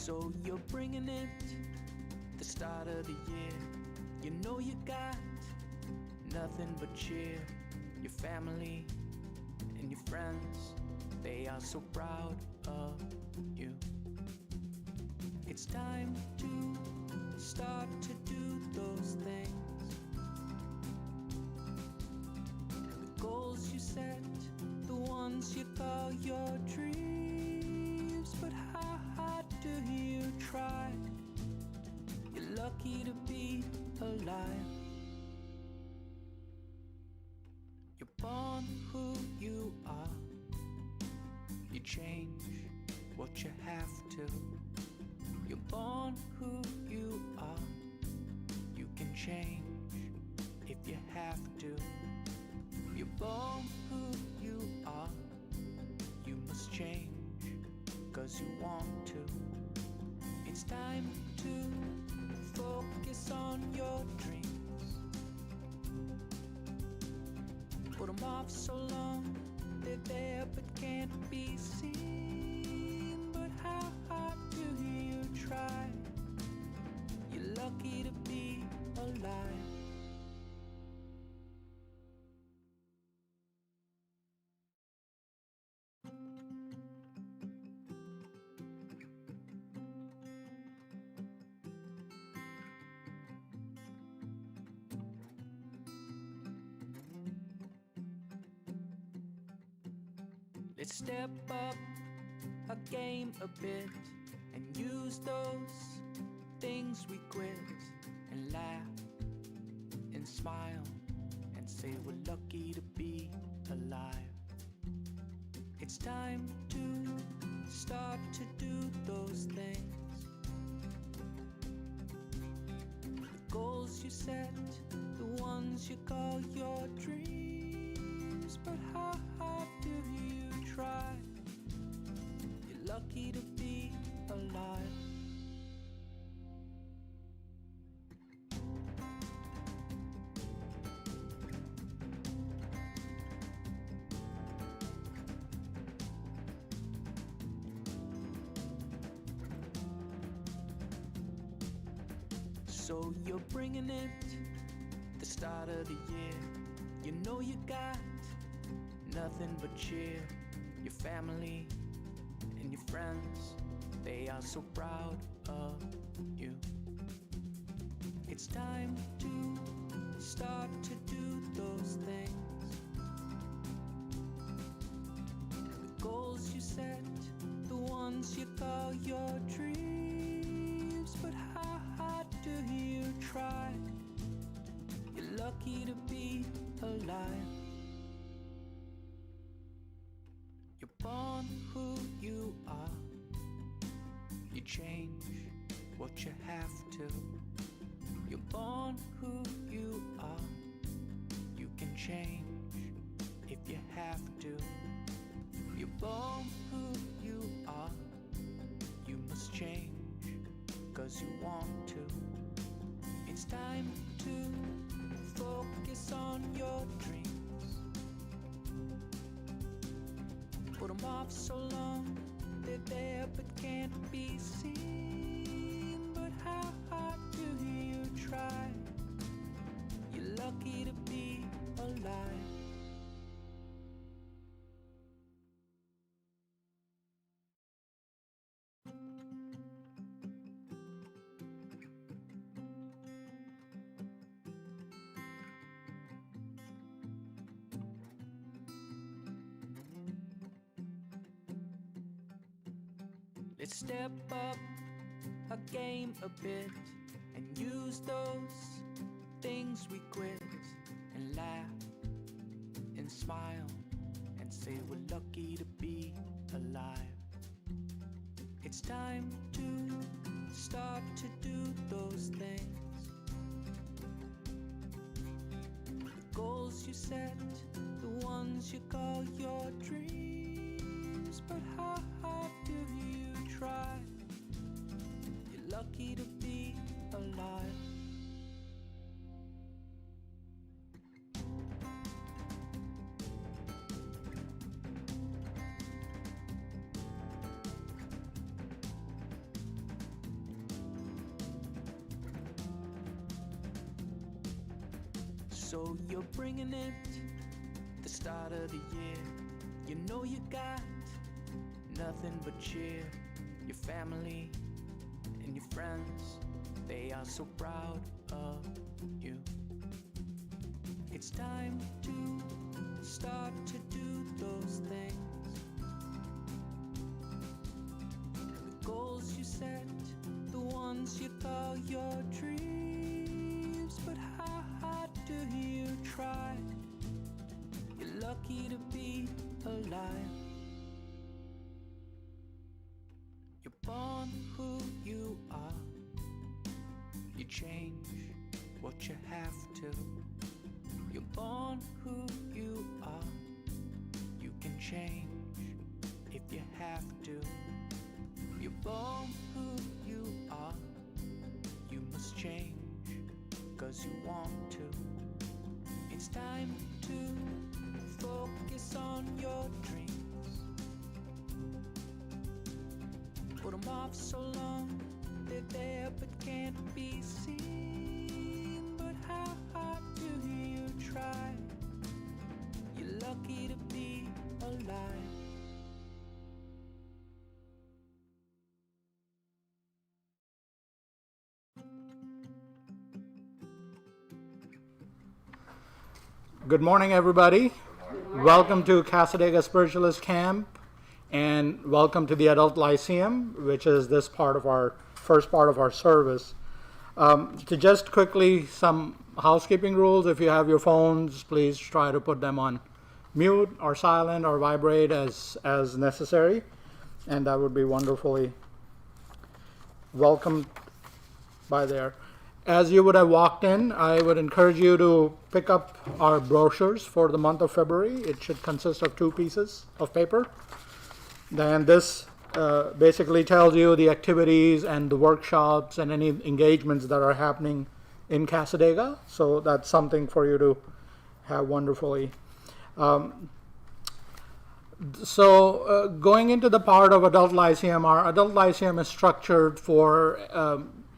So you're bringing it, the start of the year. You know you got nothing but cheer. Your family and your friends, they are so proud of you. It's time to start to do those things, the goals you set, the ones you call your dreams. But how hard do you try? You're lucky to be alive. You're born who you are. You change what you have to. You're born who you are. You can change if you have to. You're born who you are. You must change 'cause you want to. It's time to focus on your dreams. Put them off so long, they're there but can't be seen. But how hard do you try? You're lucky to be alive. Let's step up our game a bit and use those things we quit, and laugh and smile and say we're lucky to be alive. It's time to start to do those things, the goals you set, the ones you call your dreams. But how hard do you try? You're lucky to be alive. So you're bringing it, the start of the year. You know you got nothing but cheer. Your family and your friends, they are so proud of you. It's time to start to do those things, the goals you set, the ones you call your dreams. But how hard do you try? You're lucky to be alive. You're born who you are. You change what you have to. You're born who you are. You can change if you have to. You're born who you are. You must change 'cause you want to. It's time to focus on your dreams. Put them off so long, they're there but can't be seen. But how hard do you try? You're lucky to be alive. Let's step up our game a bit and use those things we quit, and laugh and smile and say we're lucky to be alive. It's time to start to do those things, the goals you set, the ones you call your dreams. But how hard do you try? You're lucky to be alive. So you're bringing it, the start of the year. You know you got nothing but cheer. Your family and your friends, they are so proud of you. It's time to start to do those things, the goals you set, the ones you call your dreams. But how hard do you try? You're lucky to be alive. You're born who you are. You change what you have to. You're born who you are. You can change if you have to. You're born who you are. You must change 'cause you want to. It's time to focus on your dreams. Put them off so long, they're there but can't be seen. But how hard do you try? You're lucky to be alive. Good morning, everybody. Welcome to Cassadaga Spiritualist Camp, and welcome to the Adult Lyceum, which is this part of our first part of our service. To just quickly, some housekeeping rules. If you have your phones, please try to put them on mute or silent or vibrate as necessary, and that would be wonderfully welcomed by there. As you would have walked in, I would encourage you to pick up our brochures for the month of February. It should consist of 2 pieces of paper. Then this basically tells you the activities and the workshops and any engagements that are happening in Cassadaga. So that's something for you to have wonderfully. Going into the part of Adult Lyceum, our Adult Lyceum is structured for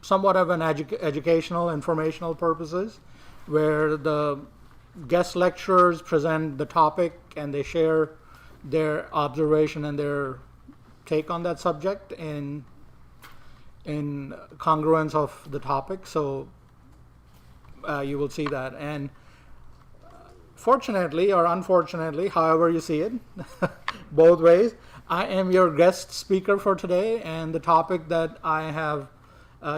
somewhat of an educational, informational purposes, where the guest lecturers present the topic and they share their observation and their take on that subject in congruence of the topic. So you will see that. And fortunately or unfortunately, however you see it, both ways, I am your guest speaker for today, and the topic that I have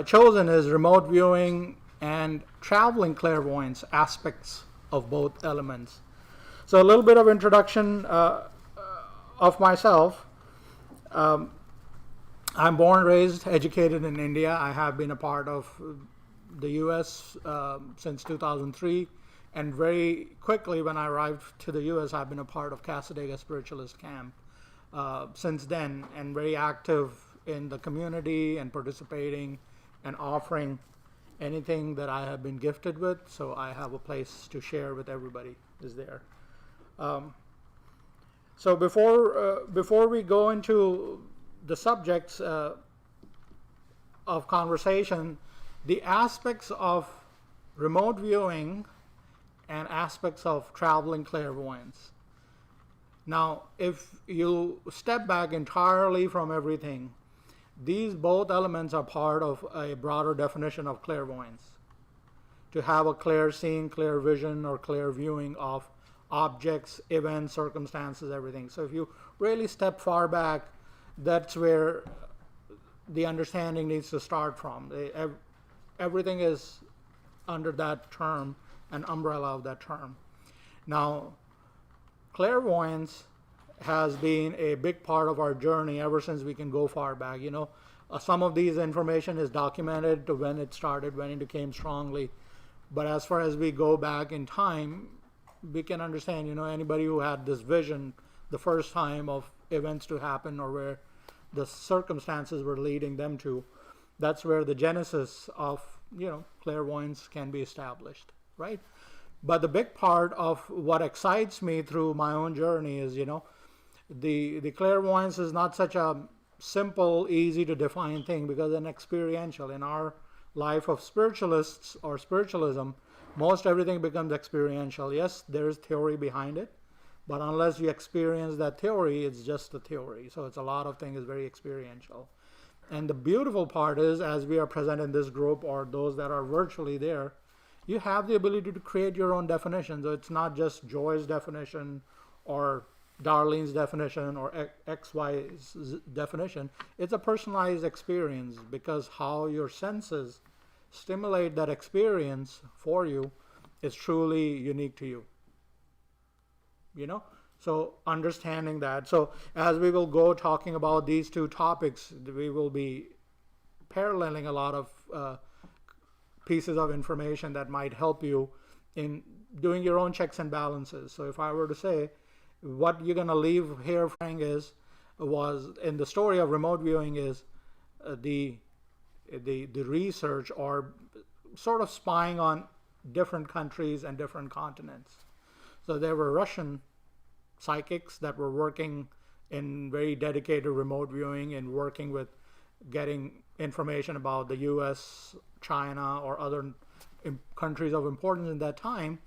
chosen is remote viewing and traveling clairvoyance, aspects of both elements. So a little bit of introduction of myself. I'm born, raised, educated in India. I have been a part of the U.S. Since 2003, and very quickly when I arrived to the U.S., I've been a part of Cassadaga Spiritualist Camp since then, and very active in the community and participating and offering anything that I have been gifted with, so I have a place to share with everybody is there. So before we go into the subjects of conversation, the aspects of remote viewing and aspects of traveling clairvoyance. Now, if you step back entirely from everything, these both elements are part of a broader definition of clairvoyance. To have a clear seeing, clear vision, or clear viewing of objects, events, circumstances, everything. So if you really step far back, that's where the understanding needs to start from. Everything is under that term, an umbrella of that term. Now, clairvoyance has been a big part of our journey ever since we can go far back. Some of these information is documented to when it started, when it became strongly. But as far as we go back in time, we can understand, anybody who had this vision the first time of events to happen or where the circumstances were leading them to, that's where the genesis of, clairvoyance can be established, right? But the big part of what excites me through my own journey is, the clairvoyance is not such a simple, easy to define thing, because it's experiential. In our life of spiritualists or spiritualism, most everything becomes experiential. Yes, there is theory behind it, but unless you experience that theory, it's just a theory. So it's a lot of things is very experiential. And the beautiful part is, as we are present in this group or those that are virtually there, you have the ability to create your own definition. So it's not just Joy's definition or Darlene's definition or XY's definition. It's a personalized experience, because how your senses stimulate that experience for you is truly unique to you. So understanding that. So as we will go talking about these two topics, we will be paralleling a lot of pieces of information that might help you in doing your own checks and balances. So if I were to say what you're going to leave here, Frank, was in the story of remote viewing is the research or sort of spying on different countries and different continents. So there were Russian psychics that were working in very dedicated remote viewing and working with getting information about the US, China, or other countries of importance in that time.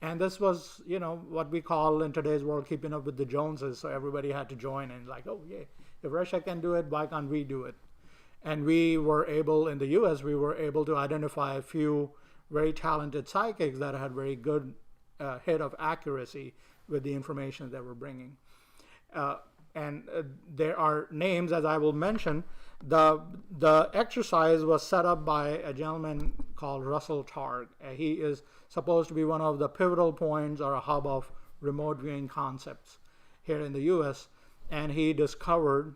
And this was, what we call in today's world keeping up with the Joneses. So everybody had to join and like, oh yeah, if Russia can do it, why can't we do it? And we were able, in the US, we were able to identify a few very talented psychics that had very good hit of accuracy with the information that we're bringing. And there are names, as I will mention. The exercise was set up by a gentleman called Russell Targ. He is supposed to be one of the pivotal points or a hub of remote viewing concepts here in the US. And he discovered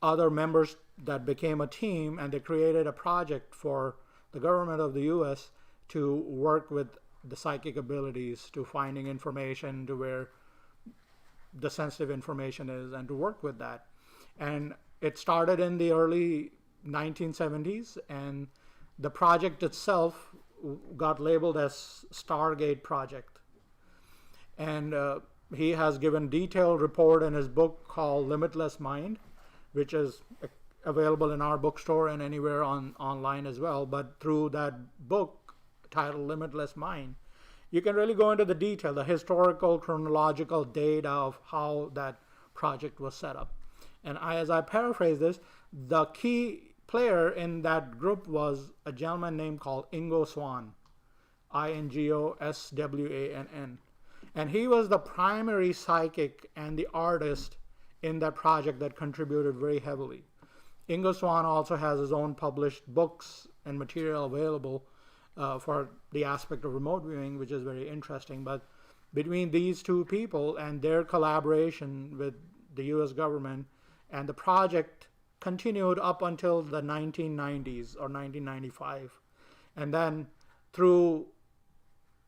other members that became a team, and they created a project for the government of the US to work with the psychic abilities, to finding information to where the sensitive information is, and to work with that. And it started in the early 1970s, and the project itself got labeled as Stargate Project. And he has given detailed report in his book called Limitless Mind, which is available in our bookstore and anywhere online as well. But through that book titled Limitless Mind, you can really go into the detail, the historical, chronological data of how that project was set up. And as I paraphrase this, the key player in that group was a gentleman named called Ingo Swann, Ingoswann. And he was the primary psychic and the artist in that project that contributed very heavily. Ingo Swann also has his own published books and material available for the aspect of remote viewing, which is very interesting. But between these two people and their collaboration with the US government, and the project continued up until the 1990s or 1995. And then through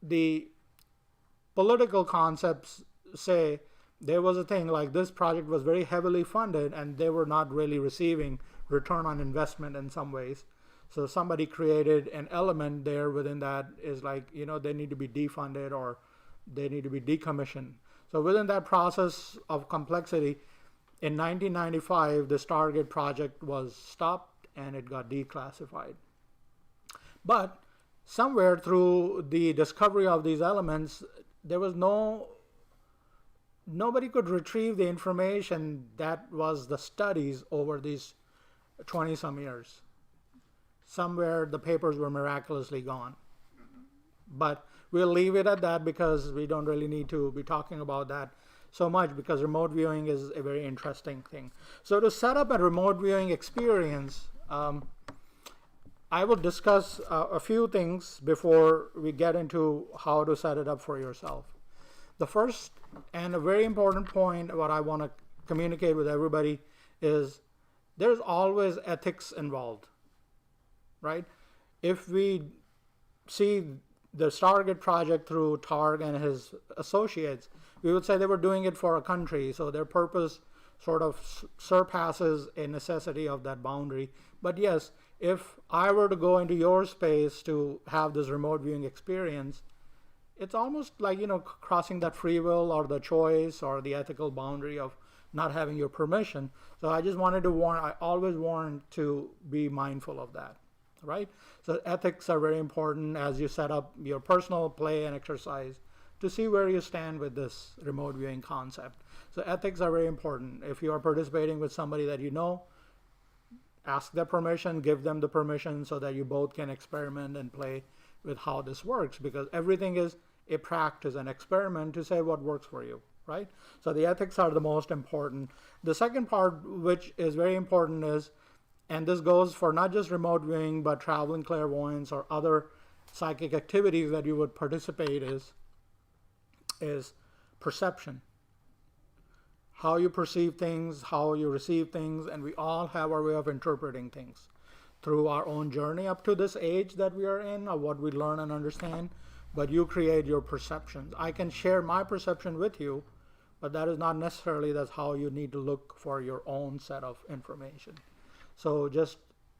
the political concepts, say, there was a thing like this project was very heavily funded and they were not really receiving return on investment in some ways. So somebody created an element there within that is like, they need to be defunded or they need to be decommissioned. So within that process of complexity, in 1995, the Stargate project was stopped and it got declassified. But somewhere through the discovery of these elements, there was nobody could retrieve the information that was the studies over these 20 some years. Somewhere the papers were miraculously gone. But we'll leave it at that because we don't really need to be talking about that so much, because remote viewing is a very interesting thing. So to set up a remote viewing experience, I will discuss a few things before we get into how to set it up for yourself. The first and a very important point, what I want to communicate with everybody, is there's always ethics involved, right? If we see the Stargate project through Targ and his associates, we would say they were doing it for a country, so their purpose sort of surpasses a necessity of that boundary. But yes, if I were to go into your space to have this remote viewing experience, it's almost like, crossing that free will or the choice or the ethical boundary of not having your permission. So I just wanted to warn, I always warn to be mindful of that. right? So ethics are very important as you set up your personal play and exercise to see where you stand with this remote viewing concept. So ethics are very important. If you are participating with somebody that you know, ask their permission, give them the permission so that you both can experiment and play with how this works, because everything is a practice, an experiment to say what works for you, right? So the ethics are the most important. The second part, which is very important, is, and this goes for not just remote viewing, but traveling clairvoyance or other psychic activities that you would participate is perception. How you perceive things, how you receive things, and we all have our way of interpreting things through our own journey up to this age that we are in, or what we learn and understand, but you create your perceptions. I can share my perception with you, but that is not necessarily that's how you need to look for your own set of information. So just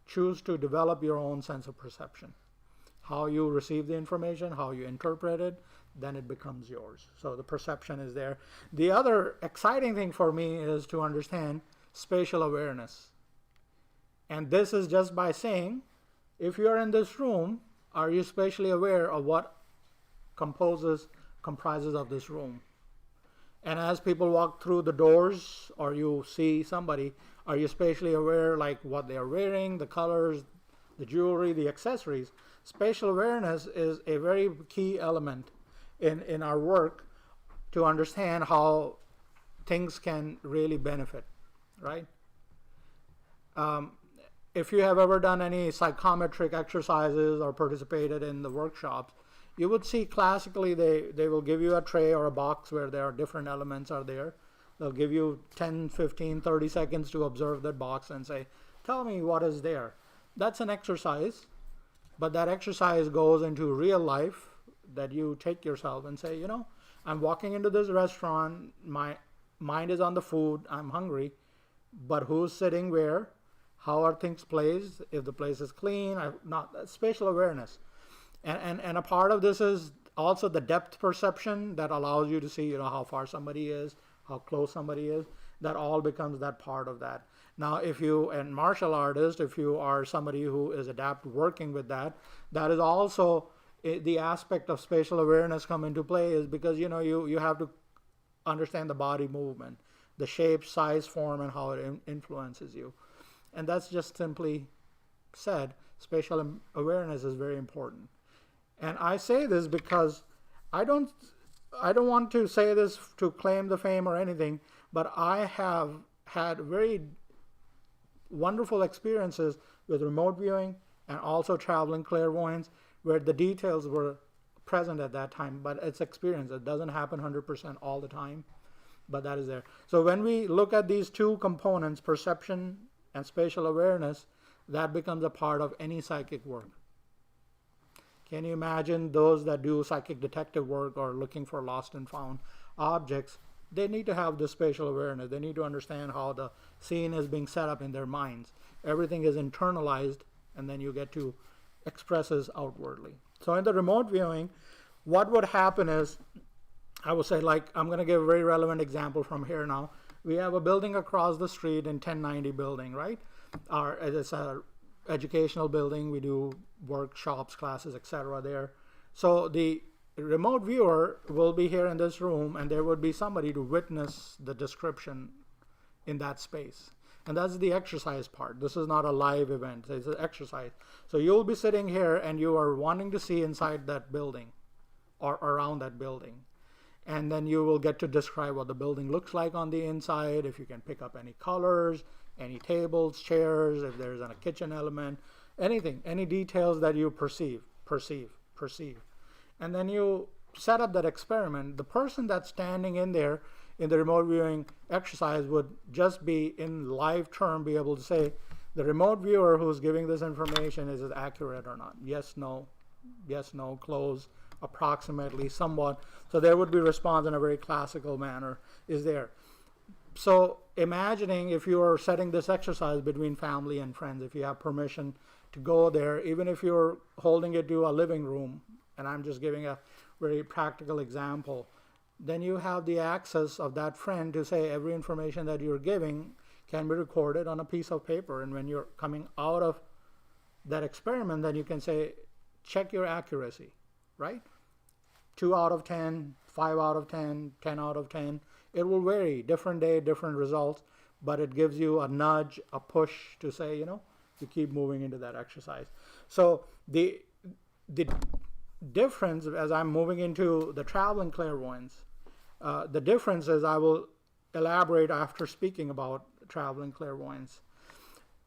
choose to develop your own sense of perception. How you receive the information, how you interpret it, then it becomes yours. So the perception is there. The other exciting thing for me is to understand spatial awareness. And this is just by saying, if you are in this room, are you spatially aware of what comprises of this room? And as people walk through the doors or you see somebody, are you spatially aware like what they are wearing, the colors, the jewelry, the accessories? Spatial awareness is a very key element in our work to understand how things can really benefit, right? If you have ever done any psychometric exercises or participated in the workshops, you would see classically they will give you a tray or a box where there are different elements are there. They'll give you 10, 15, 30 seconds to observe that box and say, tell me what is there. That's an exercise, but that exercise goes into real life, that you take yourself and say, I'm walking into this restaurant, my mind is on the food, I'm hungry, but who's sitting where? How are things placed? If the place is clean, spatial awareness. And a part of this is also the depth perception that allows you to see, how far somebody is, how close somebody is. That all becomes that part of that. Now, if you, and martial artist, if you are somebody who is adept working with that, that is also the aspect of spatial awareness come into play, is because, you have to understand the body movement, the shape, size, form, and how it influences you. And that's just simply said, spatial awareness is very important. And I say this because I don't want to say this to claim the fame or anything, but I have had very wonderful experiences with remote viewing and also traveling clairvoyance where the details were present at that time, but it's experience. It doesn't happen 100% all the time, but that is there. So when we look at these two components, perception and spatial awareness, that becomes a part of any psychic work. Can you imagine those that do psychic detective work or looking for lost and found objects? They need to have the spatial awareness. They need to understand how the scene is being set up in their minds. Everything is internalized, and then you get to express it outwardly. So in the remote viewing, what would happen is, I would say, I'm going to give a very relevant example from here now. We have a building across the street in 1090 building, right? It's a educational building. We do workshops, classes, etc. there. So the remote viewer will be here in this room, and there would be somebody to witness the description in that space. And that's the exercise part. This is not a live event. It's an exercise. So you'll be sitting here and you are wanting to see inside that building or around that building. And then you will get to describe what the building looks like on the inside, if you can pick up any colors, any tables, chairs, if there's a kitchen element, anything, any details that you perceive. And then you set up that experiment. The person that's standing in there in the remote viewing exercise would just be in live term be able to say, the remote viewer who's giving this information, is it accurate or not? Yes, no, close, approximately, somewhat. So there would be response in a very classical manner is there. So imagining if you are setting this exercise between family and friends, if you have permission to go there, even if you're holding it to a living room, and I'm just giving a very practical example, then you have the access of that friend to say every information that you're giving can be recorded on a piece of paper. And when you're coming out of that experiment, then you can say, check your accuracy, right? 2 out of 10, 5 out of 10, 10 out of 10. It will vary, different day, different results, but it gives you a nudge, a push to say, you keep moving into that exercise. So the difference, as I'm moving into the traveling clairvoyance, the difference is, I will elaborate after speaking about traveling clairvoyance.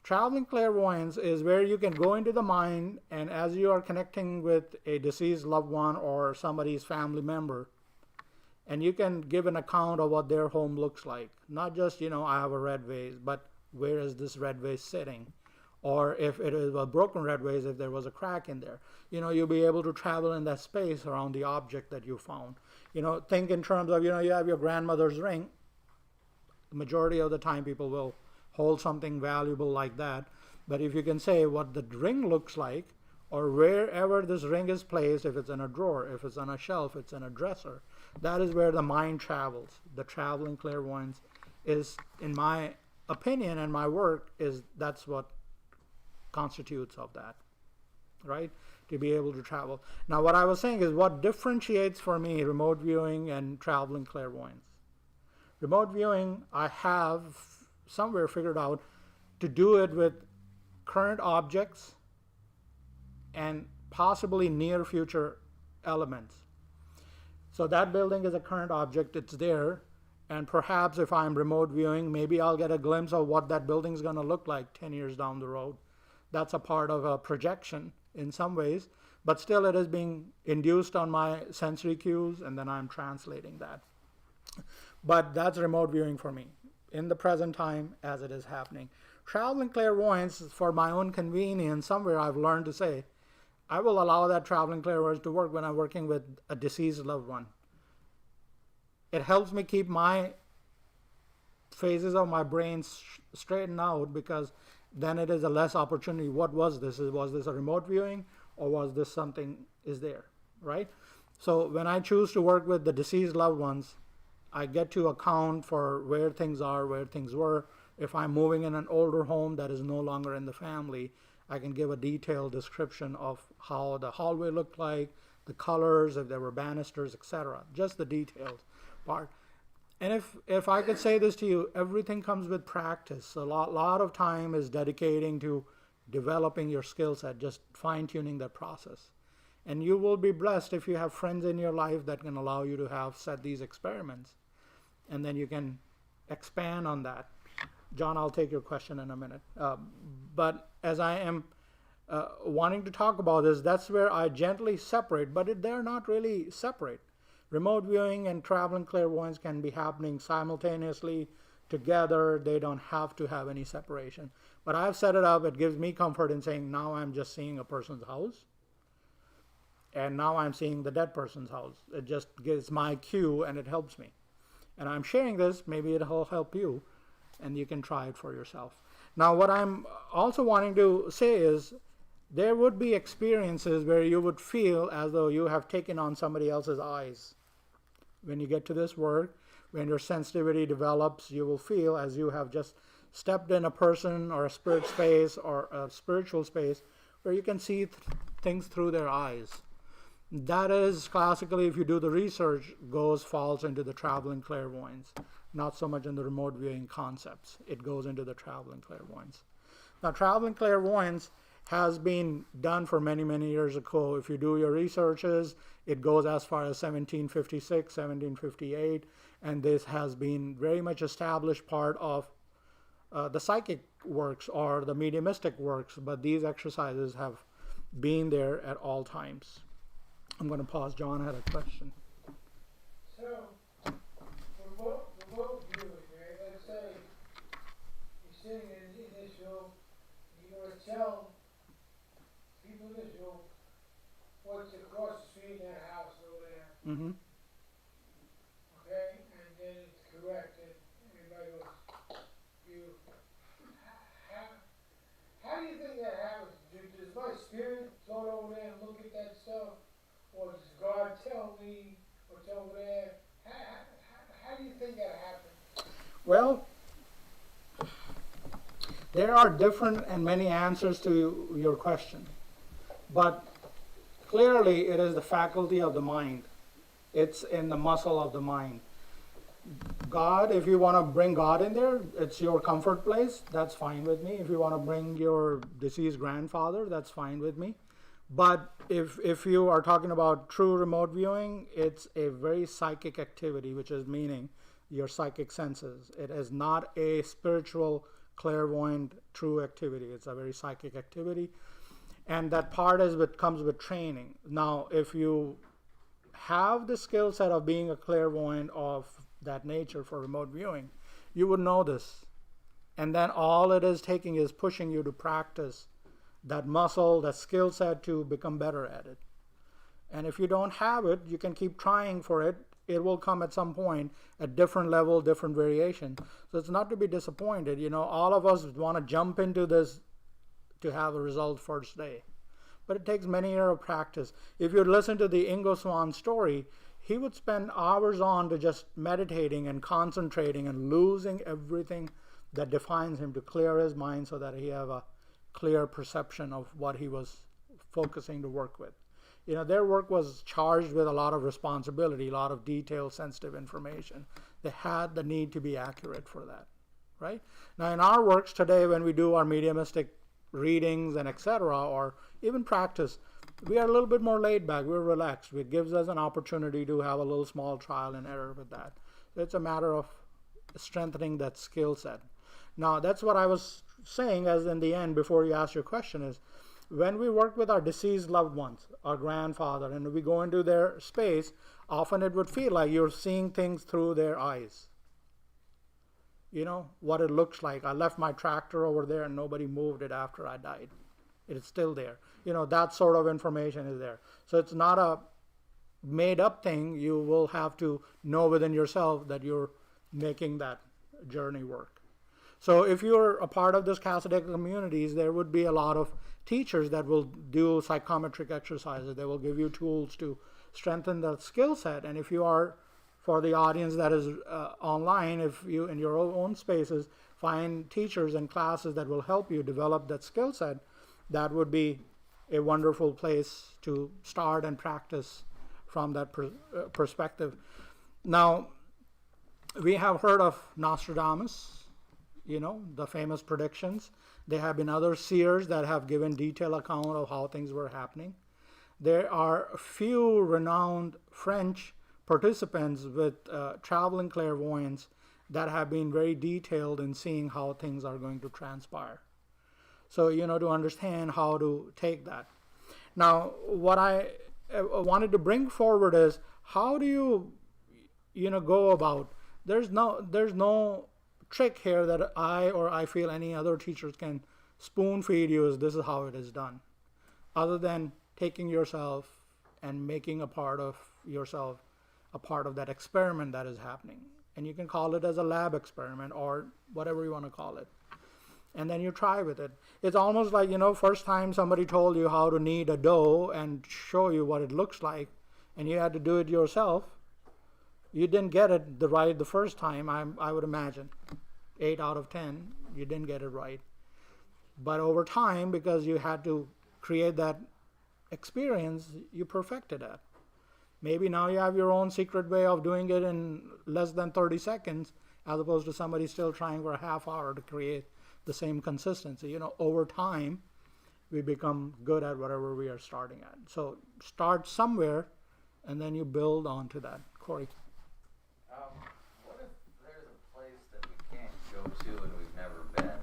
Traveling clairvoyance is where you can go into the mind, and as you are connecting with a deceased loved one or somebody's family member, and you can give an account of what their home looks like. Not just, I have a red vase, but where is this red vase sitting? Or if it is a broken red vase, if there was a crack in there. You'll be able to travel in that space around the object that you found. Think in terms of, you have your grandmother's ring. The majority of the time people will hold something valuable like that. But if you can say what the ring looks like, or wherever this ring is placed, if it's in a drawer, if it's on a shelf, it's in a dresser, that is where the mind travels. The traveling clairvoyance is, in my opinion and my work, that's what constitutes of that, right? To be able to travel. Now, what I was saying is, what differentiates for me remote viewing and traveling clairvoyance. Remote viewing, I have somewhere figured out to do it with current objects and possibly near future elements. So that building is a current object, it's there, and perhaps if I'm remote viewing, maybe I'll get a glimpse of what that building is going to look like 10 years down the road. That's a part of a projection in some ways, but still it is being induced on my sensory cues, and then I'm translating that. But that's remote viewing for me, in the present time as it is happening. Traveling clairvoyance, for my own convenience, somewhere I've learned to say, I will allow that traveling clairvoyance to work when I'm working with a deceased loved one. It helps me keep my phases of my brain straightened out, because then it is a less opportunity. What was this? Was this a remote viewing, or was this something is there, right? So when I choose to work with the deceased loved ones, I get to account for where things are, where things were. If I'm moving in an older home that is no longer in the family, I can give a detailed description of how the hallway looked like, the colors, if there were banisters, etc. Just the details part. And if I could say this to you, everything comes with practice. A lot of time is dedicating to developing your skill set, just fine-tuning that process. And you will be blessed if you have friends in your life that can allow you to have set these experiments. And then you can expand on that. John, I'll take your question in a minute. But as I am wanting to talk about this, that's where I gently separate, but they're not really separate. Remote viewing and traveling clairvoyance can be happening simultaneously together. They don't have to have any separation. But I've set it up. It gives me comfort in saying, now I'm just seeing a person's house, and now I'm seeing the dead person's house. It just gives my cue, and it helps me. And I'm sharing this. Maybe it'll help you, and you can try it for yourself. Now, what I'm also wanting to say is, there would be experiences where you would feel as though you have taken on somebody else's eyes. When you get to this work, when your sensitivity develops, you will feel as you have just stepped in a person or a spirit space or a spiritual space where you can see things through their eyes. That is classically, if you do the research, falls into the traveling clairvoyance, not so much in the remote viewing concepts. It goes into the traveling clairvoyance. Now, traveling clairvoyance has been done for many, many years ago. If you do your researches, it goes as far as 1756, 1758, and this has been very much established part of the psychic works or the mediumistic works, but these exercises have been there at all times. I'm going to pause. John had a question. So, remote viewing, right? Let's say you're sitting in this room, and you're going to tell people in this room what's across the street in that house over there. Mm-hmm. Okay? And then it's correct, and everybody goes, beautiful. How do you think that happens? Does my spirit go over there and look at that stuff? Or does God tell me what's over there? How do you think that happens? Well, there are different and many answers to your question, but clearly it is the faculty of the mind. It's in the muscle of the mind. God, if you want to bring God in there, it's your comfort place, that's fine with me. If you want to bring your deceased grandfather, that's fine with me. But if you are talking about true remote viewing, it's a very psychic activity, which is meaning your psychic senses. It is not a spiritual, clairvoyant, true activity. It's a very psychic activity. And that part comes with training. Now, if you have the skill set of being a clairvoyant of that nature for remote viewing, you would know this. And then all it is taking is pushing you to practice that muscle, that skill set to become better at it. And if you don't have it, you can keep trying for it. It will come at some point at different level, different variation. So it's not to be disappointed. You know, all of us want to jump into this to have a result first day. But it takes many years of practice. If you listen to the Ingo Swann story, he would spend hours on to just meditating and concentrating and losing everything that defines him to clear his mind so that he have a clear perception of what he was focusing to work with. You know, their work was charged with a lot of responsibility, a lot of detailed, sensitive information. They had the need to be accurate for that, right? Now, in our works today, when we do our mediumistic readings and etc., or even practice, we are a little bit more laid back. We're relaxed. It gives us an opportunity to have a little small trial and error with that. So it's a matter of strengthening that skill set. Now, that's what I was saying as in the end before you ask your question is, when we work with our deceased loved ones, our grandfather, and we go into their space, often it would feel like you're seeing things through their eyes. You know, what it looks like. I left my tractor over there and nobody moved it after I died. It's still there. You know, that sort of information is there. So it's not a made up thing. You will have to know within yourself that you're making that journey work. So if you're a part of this Cassadaga communities, there would be a lot of teachers that will do psychometric exercises. They will give you tools to strengthen that skill set. And if you are, for the audience that is online, if you in your own spaces find teachers and classes that will help you develop that skill set, that would be a wonderful place to start and practice from that perspective. Now, we have heard of Nostradamus, you know, the famous predictions. There have been other seers that have given detailed account of how things were happening. There are a few renowned French participants with traveling clairvoyance that have been very detailed in seeing how things are going to transpire. So, you know, to understand how to take that. Now, what I wanted to bring forward is, how do you, you know, go about, there's no trick here that I feel any other teachers can spoon feed you as this is how it is done, other than taking yourself and making a part of yourself a part of that experiment that is happening. And you can call it as a lab experiment or whatever you want to call it. And then you try with it. It's almost like, you know, first time somebody told you how to knead a dough and show you what it looks like, and you had to do it yourself. You didn't get it right the first time, I would imagine. 8 out of 10, you didn't get it right. But over time, because you had to create that experience, you perfected it. Maybe now you have your own secret way of doing it in less than 30 seconds, as opposed to somebody still trying for a half hour to create the same consistency. You know, over time, we become good at whatever we are starting at. So start somewhere, and then you build onto that. Corey. What if there's a place that we can't go to and we've never been?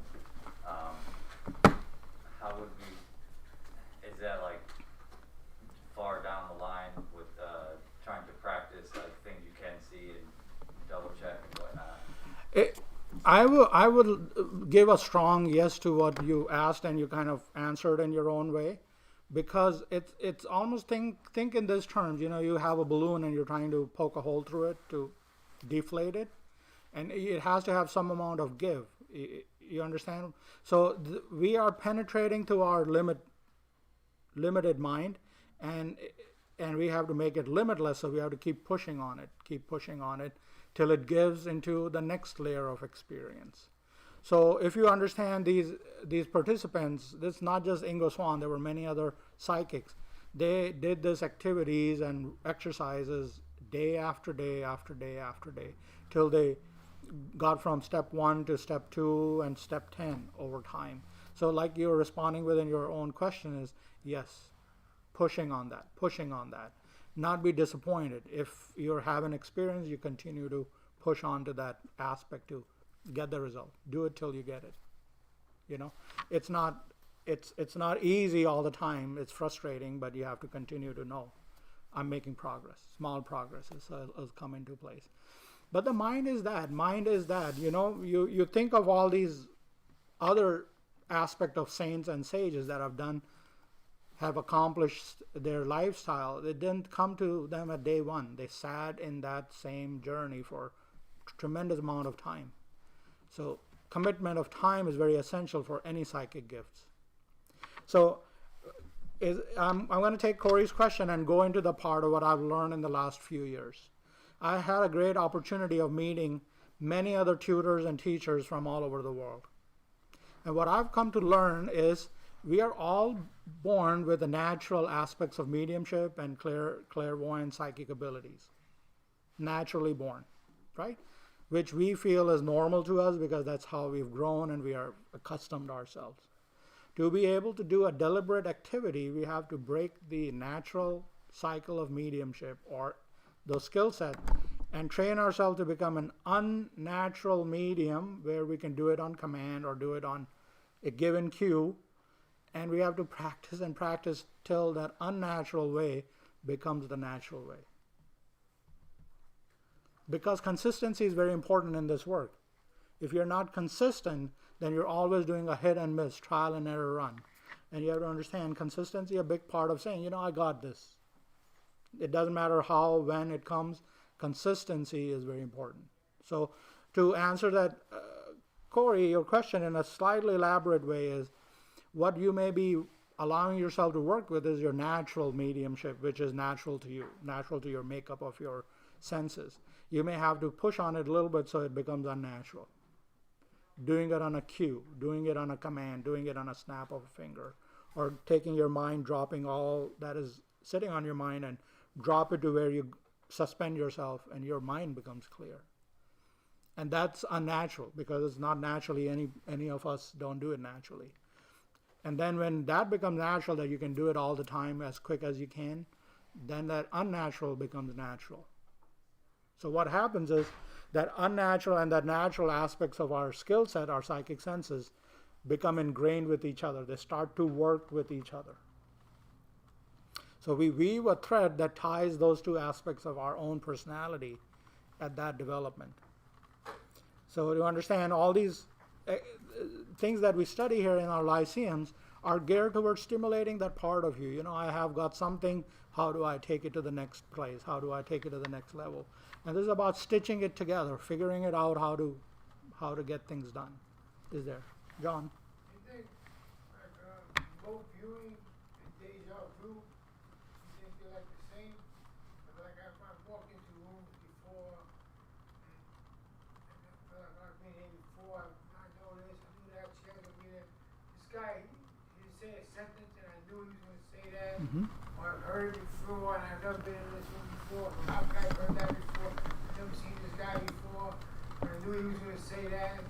How would we, is that like far down the line with trying to practice like things you can see and double check and whatnot? I would give a strong yes to what you asked, and you kind of answered in your own way, because it's almost think in these terms. You know, you have a balloon and you're trying to poke a hole through it to deflate it, and it has to have some amount of give. You understand? So we are penetrating to our limited mind, and we have to make it limitless. So we have to keep pushing on it till it gives into the next layer of experience. So if you understand these participants, this is not just Ingo Swann, there were many other psychics. They did these activities and exercises day after day after day after day till they got from step 1 to step 2 and step 10 over time. So like you're responding within your own question is, yes, pushing on that. Not be disappointed. If you're having experience, you continue to push on to that aspect to get the result. Do it till you get it. You know, it's not easy all the time. It's frustrating, but you have to continue to know I'm making progress. Small progresses has come into place. But the mind is that. You know, you think of all these other aspect of saints and sages that have accomplished their lifestyle. It didn't come to them at day one. They sat in that same journey for a tremendous amount of time. So commitment of time is very essential for any psychic gifts. So I'm going to take Corey's question and go into the part of what I've learned in the last few years. I had a great opportunity of meeting many other tutors and teachers from all over the world. And what I've come to learn is we are all born with the natural aspects of mediumship and clairvoyant psychic abilities. Naturally born, right? Which we feel is normal to us because that's how we've grown and we are accustomed ourselves. To be able to do a deliberate activity, we have to break the natural cycle of mediumship or those skill set and train ourselves to become an unnatural medium where we can do it on command or do it on a given cue. And we have to practice and practice till that unnatural way becomes the natural way. Because consistency is very important in this work. If you're not consistent, then you're always doing a hit and miss, trial and error run. And you have to understand consistency, a big part of saying, you know, I got this. It doesn't matter how, when it comes, consistency is very important. So to answer that, Corey, your question in a slightly elaborate way is, what you may be allowing yourself to work with is your natural mediumship, which is natural to you, natural to your makeup of your senses. You may have to push on it a little bit so it becomes unnatural. Doing it on a cue, doing it on a command, doing it on a snap of a finger, or taking your mind, dropping all that is sitting on your mind and drop it to where you suspend yourself and your mind becomes clear. And that's unnatural because it's not naturally, any of us don't do it naturally. And then when that becomes natural, that you can do it all the time as quick as you can, then that unnatural becomes natural. So what happens is that unnatural and that natural aspects of our skill set, our psychic senses, become ingrained with each other. They start to work with each other. So we weave a thread that ties those two aspects of our own personality at that development. So to understand all these things that we study here in our lyceums are geared towards stimulating that part of you. You know, I have got something, how do I take it to the next place? How do I take it to the next level? And this is about stitching it together, figuring it out how to get things done. Is there? John? You think, like, remote viewing and deja vu, you think they're like the same? Like, I've walked into rooms before, and I've been here before, I know this, I knew that, she hasn't been there. This guy, he say a sentence, and I knew he was going to say that, or I've heard it before, and I've never been in this room before, or I've heard that before, I've never seen this guy before, and I knew he was going to say that.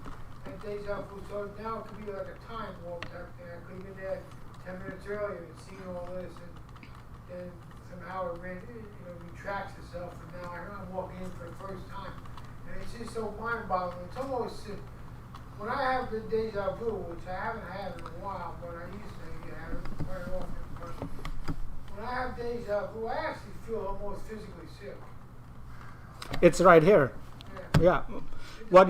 And deja vu, so now it could be like a time warp type thing. I could have been there 10 minutes earlier and seen all this, and then somehow it retracts itself, and now I'm walking in for the first time. And it's just so mind-boggling. It's almost, when I have the deja vu, which I haven't had in a while, but I used to have it quite often, but when I have deja vu, I actually feel almost physically sick. It's right here. Yeah. What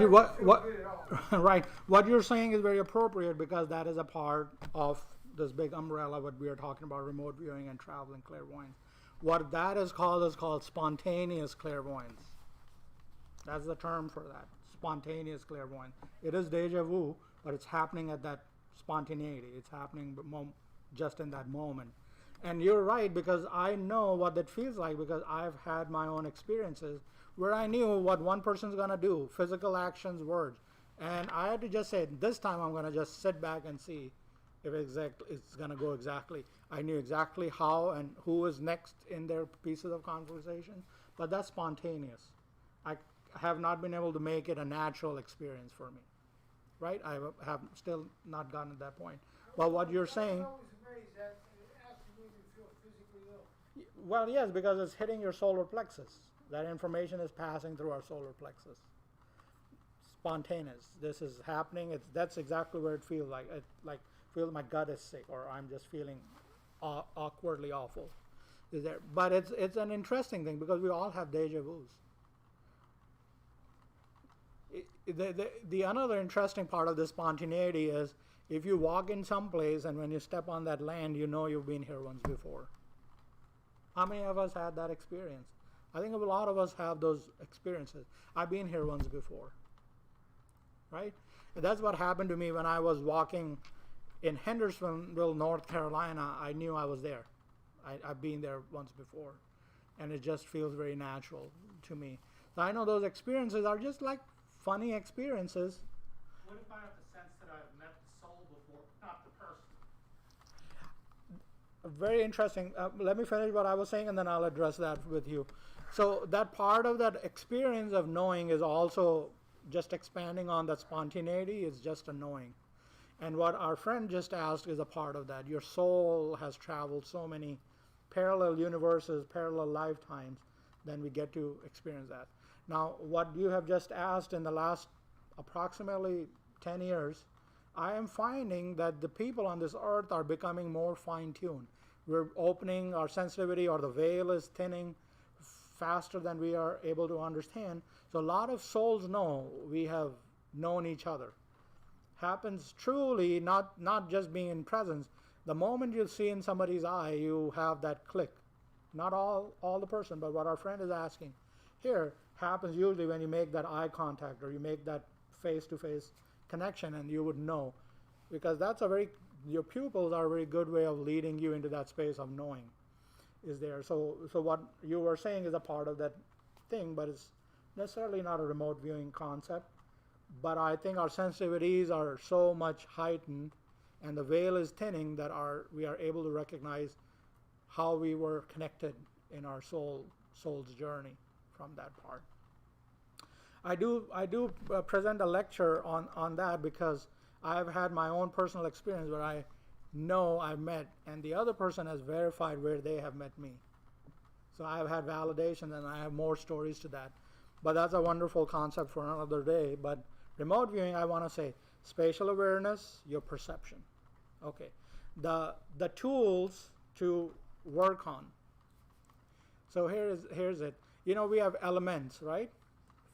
right. What you're saying is very appropriate because that is a part of this big umbrella what we are talking about, remote viewing and traveling clairvoyance. What that is called spontaneous clairvoyance. That's the term for that. Spontaneous clairvoyance. It is deja vu, but it's happening at that spontaneity. It's happening just in that moment. And you're right, because I know what that feels like because I've had my own experiences where I knew what one person's going to do, physical actions, words. And I had to just say, this time I'm going to just sit back and see if it's going to go exactly. I knew exactly how and who was next in their pieces of conversation, but that's spontaneous. I have not been able to make it a natural experience for me, right? I have still not gotten to that point. But what you're saying, I was always amazed that it actually made me feel physically ill. well, yes, because it's hitting your solar plexus. That information is passing through our solar plexus. Spontaneous. This is happening. That's exactly where it feels like. It like feel my gut is sick, or I'm just feeling awkwardly awful. Is there? But it's an interesting thing because we all have deja vus. The another interesting part of this spontaneity is if you walk in some place and when you step on that land, you know you've been here once before. How many of us had that experience? I think a lot of us have those experiences. I've been here once before. Right? And that's what happened to me when I was walking in Hendersonville, North Carolina. I knew I was there. I've been there once before. And it just feels very natural to me. So I know those experiences are just like funny experiences. What if I have the sense that I've met the soul before, not the person? Very interesting. Let me finish what I was saying and then I'll address that with you. So that part of that experience of knowing is also just expanding on that spontaneity is just a knowing. And what our friend just asked is a part of that. Your soul has traveled so many parallel universes, parallel lifetimes, then we get to experience that. Now, what you have just asked in the last approximately 10 years, I am finding that the people on this earth are becoming more fine-tuned. We're opening our sensitivity, or the veil is thinning faster than we are able to understand. So a lot of souls know we have known each other. Happens truly, not just being in presence. The moment you see in somebody's eye, you have that click. Not all the person, but what our friend is asking here happens usually when you make that eye contact or you make that face-to-face connection, and you would know, because that's your pupils are a very good way of leading you into that space of knowing is there. So what you were saying is a part of that thing, but it's necessarily not a remote viewing concept. But I think our sensitivities are so much heightened and the veil is thinning that we are able to recognize how we were connected in our soul's journey from that part. I do present a lecture on that because I've had my own personal experience where I know I've met, and the other person has verified where they have met me. So I've had validation, and I have more stories to that. But that's a wonderful concept for another day. But remote viewing, I want to say, spatial awareness, your perception. Okay. The tools to work on. So here's it. We have elements, right?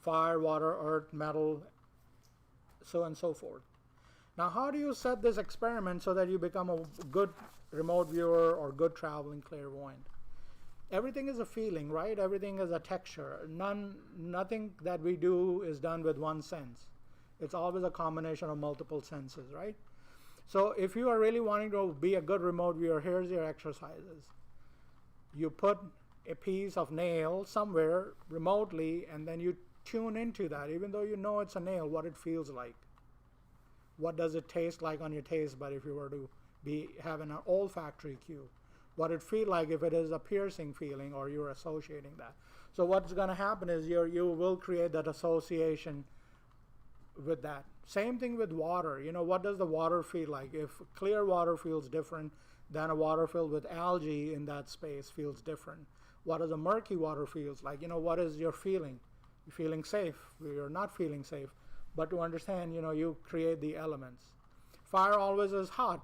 Fire, water, earth, metal, so and so forth. Now, how do you set this experiment so that you become a good remote viewer or good traveling clairvoyant? Everything is a feeling, right? Everything is a texture. Nothing that we do is done with one sense. It's always a combination of multiple senses, right? So if you are really wanting to be a good remote viewer, here's your exercises. You put a piece of nail somewhere remotely, and then you tune into that, even though you know it's a nail, what it feels like. What does it taste like on your taste bud if you were to be having an olfactory cue? What it feel like if it is a piercing feeling or you're associating that. So what's going to happen is you will create that association with that. Same thing with water. What does the water feel like? If clear water feels different than a water filled with algae in that space feels different. What does a murky water feels like? What is your feeling? You're feeling safe. You're not feeling safe. But to understand, you create the elements. Fire always is hot,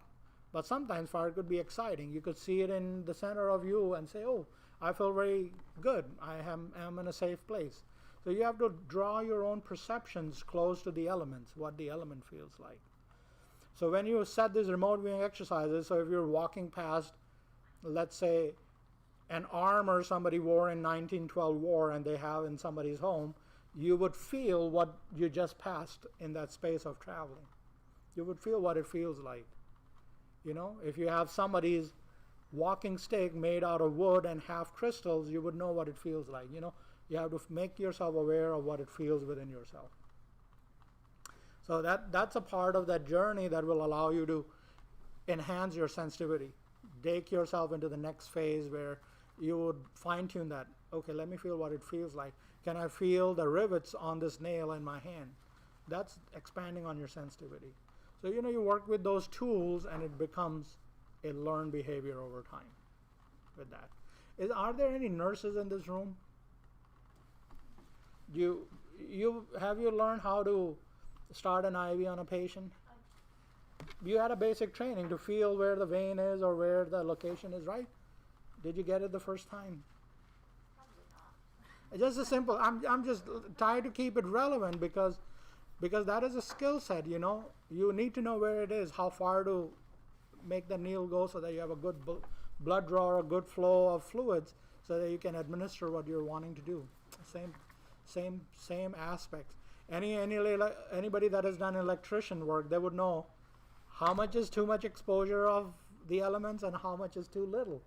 but sometimes fire could be exciting. You could see it in the center of you and say, oh, I feel very good. I am in a safe place. So you have to draw your own perceptions close to the elements, what the element feels like. So when you set these remote viewing exercises, so if you're walking past, let's say, an armor somebody wore in 1912 war and they have in somebody's home, you would feel what you just passed in that space of traveling. You would feel what it feels like. If you have somebody's walking stick made out of wood and half crystals, you would know what it feels like. You have to make yourself aware of what it feels within yourself. So that's a part of that journey that will allow you to enhance your sensitivity. Take yourself into the next phase where you would fine tune that. Okay, let me feel what it feels like. Can I feel the rivets on this nail in my hand? That's expanding on your sensitivity. So, you work with those tools and it becomes a learned behavior over time with that. Are there any nurses in this room? Have you learned how to start an IV on a patient? You had a basic training to feel where the vein is or where the location is, right? Did you get it the first time? Probably not. Just a simple. I'm just trying to keep it relevant because that is a skill set. You need to know where it is, how far to make the needle go so that you have a good blood draw or a good flow of fluids so that you can administer what you're wanting to do. Same aspects. Anybody that has done electrician work, they would know how much is too much exposure of the elements and how much is too little.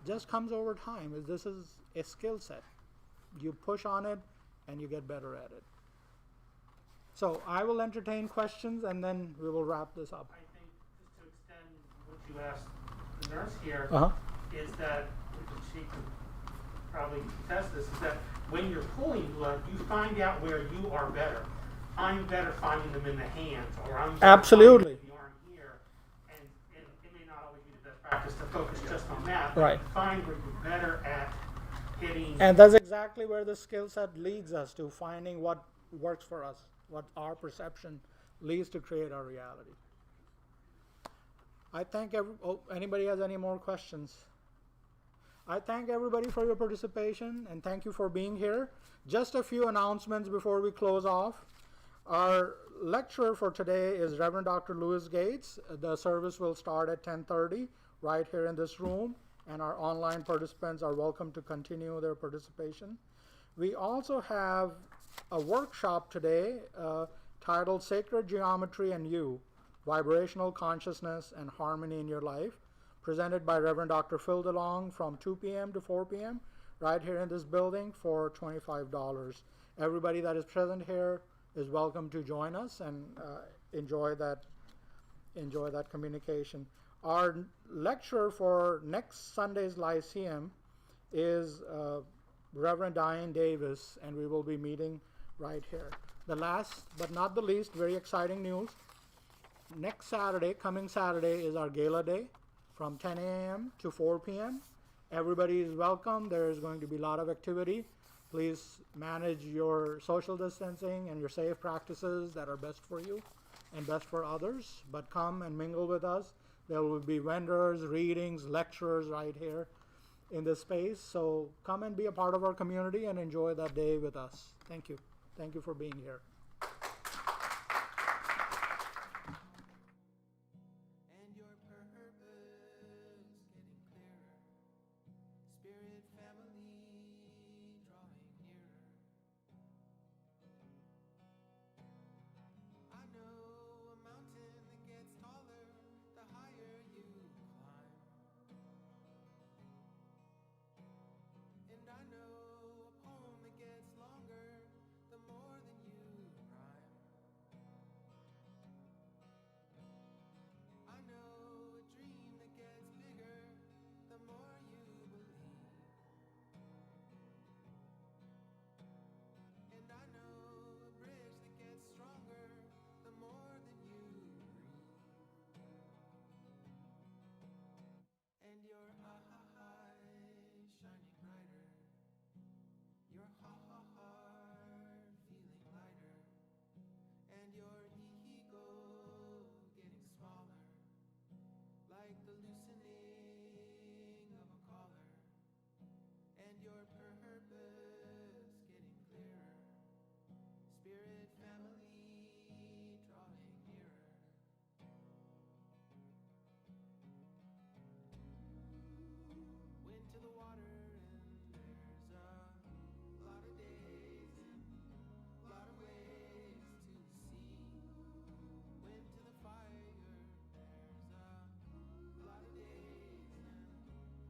Just comes over time. This is a skill set. You push on it and you get better at it. So I will entertain questions and then we will wrap this up. I think just to extend what you asked the nurse here Uh-huh. is that, and she can probably test this, is that when you're pulling blood, you find out where you are better. I'm better finding them in the hands, or I'm better Absolutely. finding the arm here, and it may not always be the best practice to focus just on that. Right. But find where you're better at hitting. And that's exactly where the skill set leads us to, finding what works for us, what our perception leads to create our reality. I thank anybody has any more questions? I thank everybody for your participation and thank you for being here. Just a few announcements before we close off. Our lecturer for today is Reverend Dr. Louis Gates. The service will start at 10:30 right here in this room, and our online participants are welcome to continue their participation. We also have a workshop today titled Sacred Geometry and You, Vibrational Consciousness and Harmony in Your Life, presented by Reverend Dr. Phil DeLong from 2 p.m. to 4 p.m. right here in this building for $25. Everybody that is present here is welcome to join us and enjoy that communication. Our lecturer for next Sunday's Lyceum is Reverend Diane Davis, and we will be meeting right here. The last but not the least, very exciting news. Next Saturday, coming Saturday, is our gala day from 10 a.m. to 4 p.m. Everybody is welcome. There is going to be a lot of activity. Please manage your social distancing and your safe practices that are best for you and best for others. But come and mingle with us. There will be vendors, readings, lectures right here in this space. So come and be a part of our community and enjoy that day with us. Thank you. Thank you for being here.